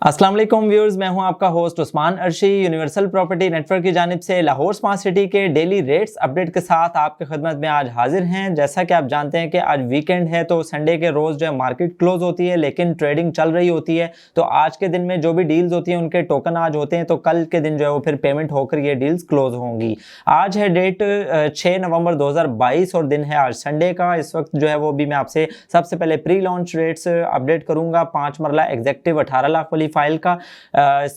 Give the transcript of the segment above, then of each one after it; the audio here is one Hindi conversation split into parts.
अस्सलाम वालेकुम व्यूअर्स, मैं हूं आपका host Usman Arshi. Universal property network की जानिब से लाहौर स्मार्ट सिटी के डेली रेट्स अपडेट के साथ आपकी खिदमत में आज हाजिर हैं। जैसा कि आप जानते हैं कि आज वीकेंड है तो संडे के रोज़ जो है मार्केट क्लोज होती है, लेकिन ट्रेडिंग चल रही होती है। तो आज के दिन में जो भी डील्स होती हैं उनके टोकन आज होते हैं, तो कल के दिन जो है वो फिर पेमेंट होकर ये डील्स क्लोज होंगी। आज है डेट 6 नवंबर 2022 और दिन है आज संडे का। इस वक्त जो है वो भी मैं आपसे सबसे पहले प्री लॉन्च रेट्स अपडेट करूंगा। 5 मरला एग्जेक्टिव 18 लाख वाली फाइल का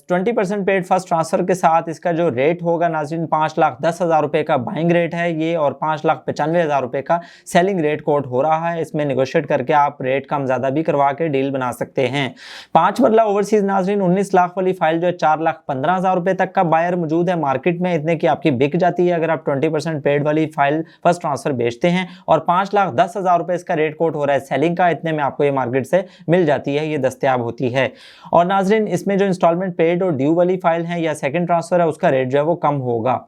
20% पेड फर्स्ट ट्रांसफर के साथ इसका जो रेट होगा नाज़रीन 5,10,000 रुपए का बाइंग रेट है ये, और 5,95,000 रुपए का सेलिंग रेट कोट हो रहा है। इसमें नेगोशिएट करके आप रेट कम ज्यादा भी करवा के डील बना सकते हैं। 5 मरला ओवरसीज नाज़रीन 19 लाख वाली फाइल जो है 4,15,000 रुपए तक का बायर मौजूद है मार्केट में, इतने की आपकी बिक जाती है अगर आप 20% पेड वाली फाइल फर्स्ट ट्रांसफर बेचते हैं। और 5,10,000 रुपए इसका रेट कोट हो रहा है सेलिंग का, इतने में आपको ये मार्केट से मिल जाती है, ये दस्तयाब होती है। और नाज़रीन इसमें जो इंस्टॉलमेंट पेड और ड्यू वाली फाइल है या सेकंड ट्रांसफर है उसका रेट जो है वो कम होगा।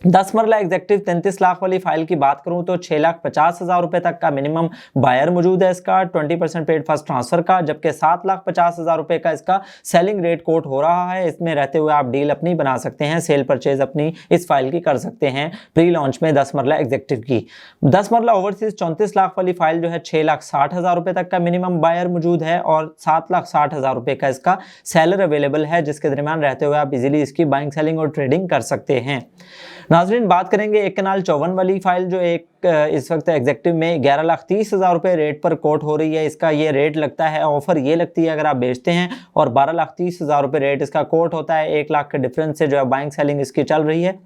10 मरला एग्जेक्टिव 33 लाख वाली फाइल की बात करूं तो 6,50,000 रुपए तक का मिनिमम बायर मौजूद है इसका 20% पेड फर्स्ट ट्रांसफर का, जबकि 7,50,000 रुपए का इसका सेलिंग रेट कोट हो रहा है। इसमें रहते हुए आप डील अपनी बना सकते हैं, सेल परचेज अपनी इस फाइल की कर सकते हैं प्री लॉन्च में 10 मरला एग्जेक्टिव की। 10 मरला ओवरसीज 34 लाख वाली फाइल जो है 6,60,000 रुपए तक का मिनिमम बायर मौजूद है और 7,60,000 रुपए का इसका सेलर अवेलेबल है, जिसके दरमियान रहते हुए आप इजीली इसकी बाइंग सेलिंग और ट्रेडिंग कर सकते हैं। नाज़रीन बात करेंगे 1 कनाल 54 वाली फाइल जो इस वक्त एग्जेक्टिव में 11,30,000 रुपए रेट पर कोट हो रही है। इसका ये रेट लगता है, ऑफर ये लगती है अगर आप बेचते हैं, और 12,30,000 रुपए रेट इसका कोट होता है। 1 लाख के डिफरेंस से जो है बाइंग सेलिंग इसकी चल रही है,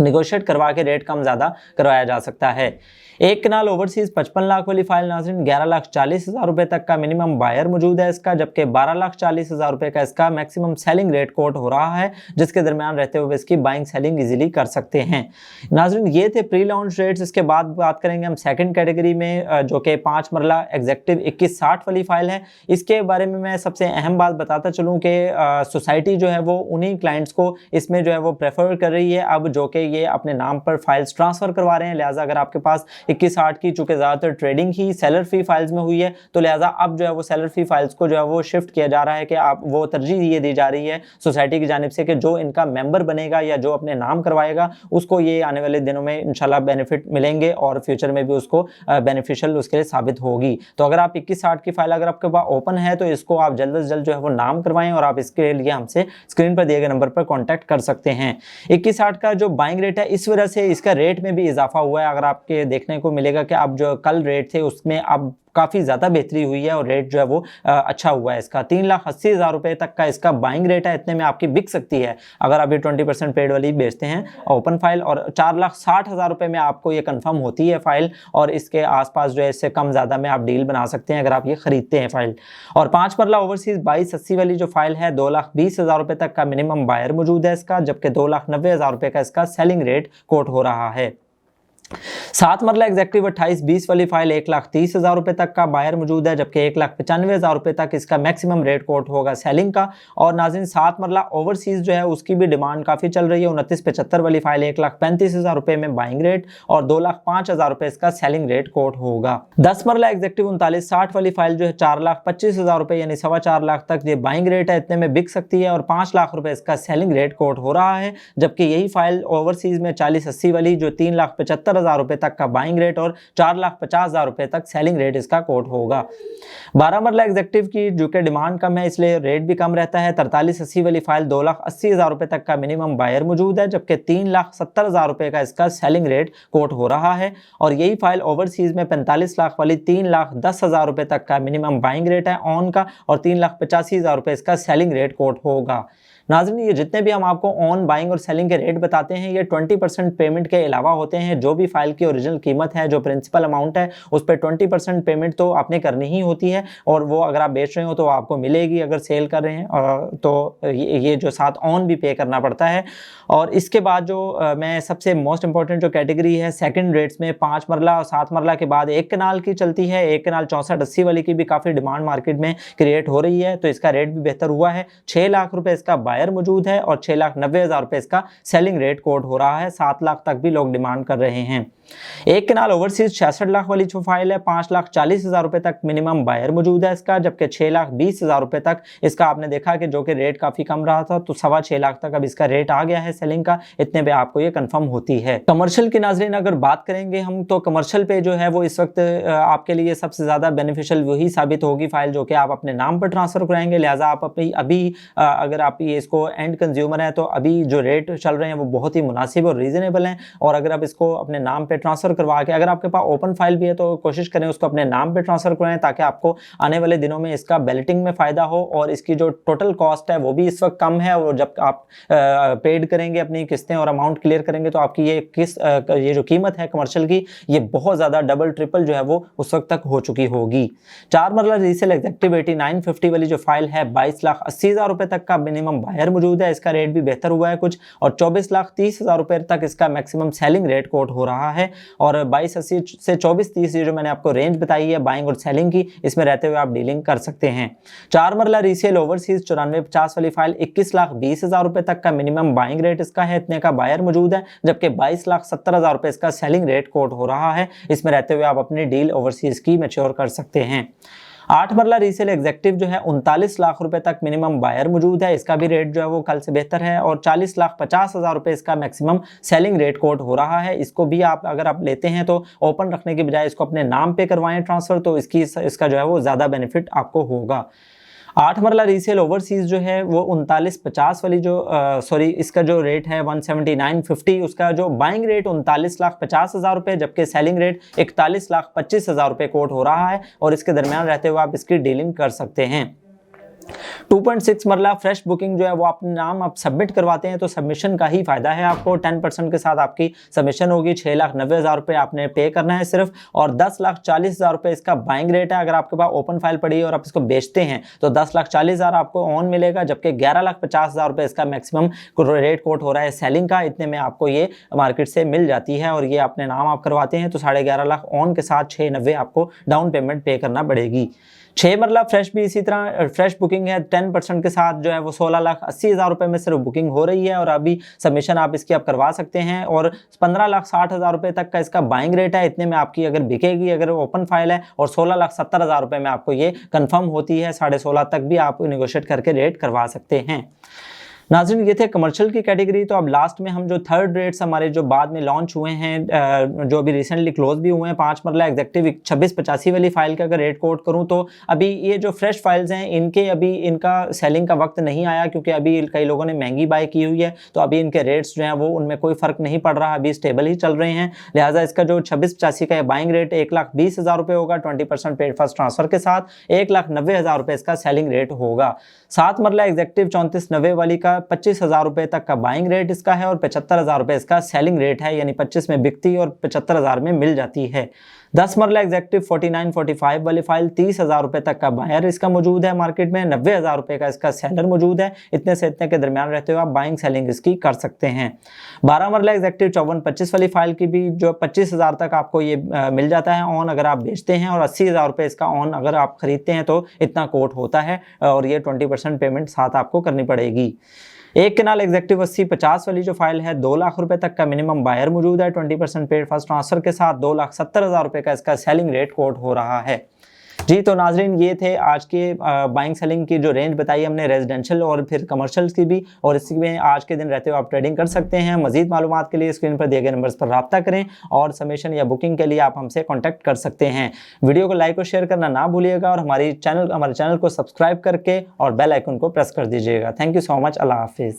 निगोशिएट करवा के रेट कम ज्यादा करवाया जा सकता है। 1 कनाल ओवरसीज 55 लाख वाली फाइल नाज़रीन 11,40,000 रुपए तक का मिनिमम बायर मौजूद है इसका, जबकि 12,40,000 रुपए का इसका मैक्सिमम सेलिंग रेट कोट हो रहा है, जिसके दरमियान रहते हुए इसकी बाइंग सेलिंग इजीली कर सकते हैं। नाज़रीन ये थे प्री लॉन्च रेट्स। इसके बाद बात करेंगे हम सेकंड कैटेगरी में जो कि 5 मरला एग्जेक्टिव 2160 वाली फाइल है। इसके बारे में मैं सबसे अहम बात बताता चलूँ कि सोसाइटी जो है वो उन्हीं क्लाइंट्स को इसमें जो है वो प्रेफर कर रही है अब, जो कि ये अपने नाम पर फाइल्स ट्रांसफर करवा रहे हैं। लिहाजा अगर आपके पास 2160 की, चूंकि ज्यादातर ट्रेडिंग ही सेलर फी फाइल्स में हुई है, तो लिहाजा अब जो है वो सेलर फी फाइल्स को जो है वो शिफ्ट किया जा रहा है कि आप वो तरजीह ये दी जा रही है सोसाइटी की जानिब से कि जो इनका मेंबर बनेगा या जो अपने नाम करवाएगा उसको ये आने वाले दिनों में इंशाल्लाह बेनिफिट मिलेंगे और फ्यूचर में भी उसको बेनिफिशियल उसके लिए साबित होगी। तो अगर आप 2160 की फाइल अगर आपके पास ओपन है तो इसको आप जल्द से जल्द जो है वो नाम करवाएं, और आप इसके लिए हमसे स्क्रीन पर दिए गए नंबर पर कॉन्टैक्ट कर सकते हैं। 2160 का जो बाइंग रेट है इस वजह से इसका रेट में भी इजाफा हुआ है। अगर आपके देखने को मिलेगा कि अब जो कल रेट थे उसमें अब काफी ज्यादा बेहतरी हुई है और रेट जो है वो अच्छा हुआ है इसका। 3,80,000 रुपए तक का इसका बाइंग रेट है, इतने में आपकी बिक सकती है अगर आप ये 20% पेड वाली बेचते हैं ओपन फाइल, और 4,60,000 रुपए में आपको ये कंफर्म होती है फाइल, और इसके आसपास जो है इससे कम ज्यादा में आप डील बना सकते हैं अगर आप ये खरीदते हैं फाइल। और 5 मरला ओवरसीज 2280 वाली जो फाइल है 2,20,000 रुपए तक का मिनिमम बायर मौजूद है इसका, जबकि 2,90,000 रुपए का इसका सेलिंग रेट कोट हो रहा है। 7 मरला एग्जेक्टिव 2820 वाली फाइल 1,30,000 रुपए तक का बायर मौजूद है, जबकि 1,95,000 रुपए तक इसका मैक्सिमम रेट कोट होगा सेलिंग का। और नाज़रीन 7 मरला ओवरसीज जो है उसकी भी डिमांड काफी चल रही है। 2975 वाली फाइल 1,35,000 रुपए में बाइंग रेट और 2,05,000 रुपए इसका सेलिंग रेट कोट होगा। 10 मरला एग्जेक्टिव 3960 वाली फाइल जो है 4,25,000 रुपए यानी 4.25 लाख तक ये बाइंग रेट है, इतने में बिक सकती है, और 5 लाख रुपए इसका सेलिंग रेट कोट हो रहा है। जबकि यही फाइल ओवरसीज में 4080 वाली जो 3,75,000 रुपए तक का बाइंग रेट और 4,50,000 रुपए तक सेलिंग रेट इसका कोट होगा। 12 मरला एग्जेक्टिव की जो कि डिमांड कम है इसलिए रेट भी कम रहता है। 4380 वाली फाइल 2,80,000 रुपए तक का मिनिमम बायर मौजूद है, जबकि 3,70,000 रुपए का इसका सेलिंग रेट कोट हो रहा है। और यही फाइल ओवरसीज में 45 लाख वाली 3,10,000 रुपए तक का मिनिमम बाइंग रेट है ऑन का, और 3,85,000 रुपए इसका सेलिंग रेट कोट होगा। नाज़रीन ये जितने भी हम आपको ऑन बाइंग और सेलिंग के रेट बताते हैं ये 20% पेमेंट के अलावा होते हैं। जो भी फाइल की ओरिजिनल कीमत है, जो प्रिंसिपल अमाउंट है, उस पर 20% पेमेंट तो आपने करनी ही होती है, और वो अगर आप बेच रहे हो तो आपको मिलेगी, अगर सेल कर रहे हैं तो ये जो साथ ऑन भी पे करना पड़ता है। और इसके बाद जो मैं सबसे मोस्ट इंपॉर्टेंट जो कैटेगरी है सेकंड रेट्स में 5 मरला और 7 मरला के बाद 1 कनाल की चलती है। 1 कनाल 6480 वाली की भी काफ़ी डिमांड मार्केट में क्रिएट हो रही है, तो इसका रेट भी बेहतर हुआ है। 6 लाख रुपए इसका बायर मौजूद है और 6,90,000 रुपए इसका सेलिंग रेट कोट हो रहा है। 7 लाख तक भी लोग डिमांड कर रहे हैं। एक कनाल ओवरसीज 66 लाख वाली जो फाइल है 5,40,000 रुपए तक मिनिमम बायर मौजूद है इसका, जबकि 6,20,000 रुपए तक इसका आपने देखा कि जो कि रेट काफी कम रहा था, तो 6.25 लाख तक अब इसका रेट आ गया है सेलिंग का, इतने पे आपको ये कंफर्म होती है। कमर्शियल की नाजरीन अगर बात करेंगे हम, तो कमर्शियल पे जो है वो इस वक्त आपके लिए सबसे ज्यादा बेनिफिशियल वही साबित होगी फाइल जो कि आप अपने नाम पर ट्रांसफर कराएंगे। लिहाजा आप अपनी अभी अगर आप ये इसको एंड कंज्यूमर है तो अभी जो रेट चल रहे हैं वो बहुत ही मुनासिब और रीजनेबल हैं, और अगर आप इसको अपने नाम पे ट्रांसफर करवा के, अगर आपके पास ओपन फाइल भी है तो कोशिश करें उसको अपने नाम पे ट्रांसफर कराएं, ताकि आपको आने वाले दिनों में इसका बैलेटिंग में फायदा हो और इसकी जो टोटल कॉस्ट है वो भी इस वक्त कम है, और जब आप पेड करेंगे अपनी किस्तें और अमाउंट क्लियर करेंगे तो आपकी ये जो कीमत है कमर्शियल की, ये बहुत ज्यादा डबल ट्रिपल जो है वो उस वक्त तक हो चुकी होगी। 4 मरला रीसेल एग्जेक्टिव 8950 वाली जो फाइल है 22,80,000 रुपए तक का मिनिमम बायर मौजूद है, इसका रेट भी बेहतर हुआ है कुछ, और 24,30,000 रुपए तक इसका मैक्सिमम सेलिंग रेट कोट हो रहा है, और 2280 से 2430 जो मैंने आपको रेंज बताई है बाइंग और सेलिंग की, इसमें रहते हुए आप डीलिंग कर सकते हैं। 4 मरला रीसेल ओवरसीज 9450 वाली फाइल 21,20,000 रुपए तक का मिनिमम बाइंग रेट इसका है, इतने का बायर मौजूद है, जबकि 22,70,000 रुपए इसका सेलिंग रेट कोट हो रहा है, इसमें रहते हुए आप अपनी डील ओवरसीज की मैच्योर कर सकते हैं। 8 मरला रीसेल एग्जेक्टिव जो है 39 लाख रुपए तक मिनिमम बायर मौजूद है, इसका भी रेट जो है वो कल से बेहतर है, और 40,50,000 रुपए इसका मैक्सिमम सेलिंग रेट कोट हो रहा है। इसको भी आप अगर आप लेते हैं तो ओपन रखने की बजाय इसको अपने नाम पे करवाएं ट्रांसफर, तो इसका जो है वो ज्यादा बेनिफिट आपको होगा। 8 मरला रीसेल ओवरसीज जो है वो 3950 वाली जो इसका जो रेट है 17950, उसका जो बाइंग रेट 39,50,000 रुपए, जबकि सेलिंग रेट 41,25,000 रुपए कोट हो रहा है, और इसके दरमियान रहते हुए आप इसकी डीलिंग कर सकते हैं। 2.6 मरला फ्रेश बुकिंग जो है वो अपने नाम आप सबमिट करवाते हैं तो सबमिशन का ही फायदा है आपको, 10% के साथ आपकी सबमिशन होगी, 6,90,000 रुपए आपने पे करना है सिर्फ, और 10,40,000 रुपए इसका बाइंग रेट है। अगर आपके पास ओपन फाइल पड़ी है और आप इसको बेचते हैं तो 10,40,000 आपको ऑन मिलेगा, जबकि 11,50,000 रुपए इसका मैक्सिमम रेट कोट हो रहा है सेलिंग का, इतने में आपको ये मार्केट से मिल जाती है, और ये अपने नाम आप करवाते हैं तो 11.5 लाख ऑन के साथ 690 आपको डाउन पेमेंट पे करना पड़ेगी। 6 मरला फ्रेश भी इसी तरह फ्रेश बुकिंग है, 10% के साथ जो है वो 16,80,000 रुपए में सिर्फ बुकिंग हो रही है, और अभी सबमिशन आप इसकी आप करवा सकते हैं, और 15,60,000 रुपए तक का इसका बाइंग रेट है, इतने में आपकी अगर बिकेगी अगर ओपन फाइल है, और 16,70,000 रुपए में आपको ये कंफर्म होती है, 16.5 तक भी आप नेगोशिएट करके रेट करवा सकते हैं। नाज़रीन ये थे कमर्शियल की कैटेगरी। तो अब लास्ट में हम जो थर्ड रेट्स हमारे जो बाद में लॉन्च हुए हैं, जो अभी रिसेंटली क्लोज भी हुए हैं, 5 मरला एग्जेक्टिव 2685 वाली फाइल का अगर रेट कोट करूं तो अभी ये जो फ्रेश फाइल्स हैं इनके अभी इनका सेलिंग का वक्त नहीं आया, क्योंकि अभी कई लोगों ने महंगी बाय की हुई है, तो अभी इनके रेट्स जो हैं वो उनमें कोई फर्क नहीं पड़ रहा, अभी स्टेबल ही चल रहे हैं। लिहाजा इसका जो 2685 का बाइंग रेट 1,20,000 रुपये होगा 20% पेड फर्स्ट ट्रांसफर के साथ, 1,90,000 रुपये इसका सेलिंग रेट होगा। 7 मरला एग्जेक्टिव 3490 वाली का 25,000 रुपए तक का बाइंग रेट इसका है, और 75,000 रुपए इसका सेलिंग रेट है, यानी 25 में बिकती और 75,000 में मिल जाती है। 10 मरला एग्जेक्टिव 4945 वाली फाइल 30,000 रुपए तक का बायर इसका मौजूद है मार्केट में, 90,000 रुपए का इसका सेलर मौजूद है, इतने से इतने के दरमियान रहते हुए आप बाइंग सेलिंग इसकी कर सकते हैं। 12 मरला एग्जेक्टिव 5425 वाली फाइल की भी जो 25,000 तक आपको ये मिल जाता है ऑन अगर आप बेचते हैं, और 80,000 रुपए इसका ऑन अगर आप खरीदते हैं तो इतना कोट होता है, और ये 20% पेमेंट साथ आपको करनी पड़ेगी। एक कनाल एग्जेक्टिव 8050 वाली जो फाइल है 2 लाख रुपए तक का मिनिमम बायर मौजूद है, 20% पेड फर्स्ट ट्रांसफर के साथ 2,70,000 रुपए का इसका सेलिंग रेट कोट हो रहा है। जी तो नाजरीन ये थे आज के बाइंग सेलिंग की जो रेंज बताई हमने रेजिडेंशियल और फिर कमर्शियल की भी, और इसमें आज के दिन रहते हुए आप ट्रेडिंग कर सकते हैं। मजीद मालूमात के लिए स्क्रीन पर दिए गए नंबर्स पर रब्ता करें, और सबमिशन या बुकिंग के लिए आप हमसे कॉन्टैक्ट कर सकते हैं। वीडियो को लाइक और शेयर करना ना भूलिएगा, और हमारे चैनल को सब्सक्राइब करके और बेल आइकन को प्रेस कर दीजिएगा। Thank you so much. अल्लाह हाफिज़।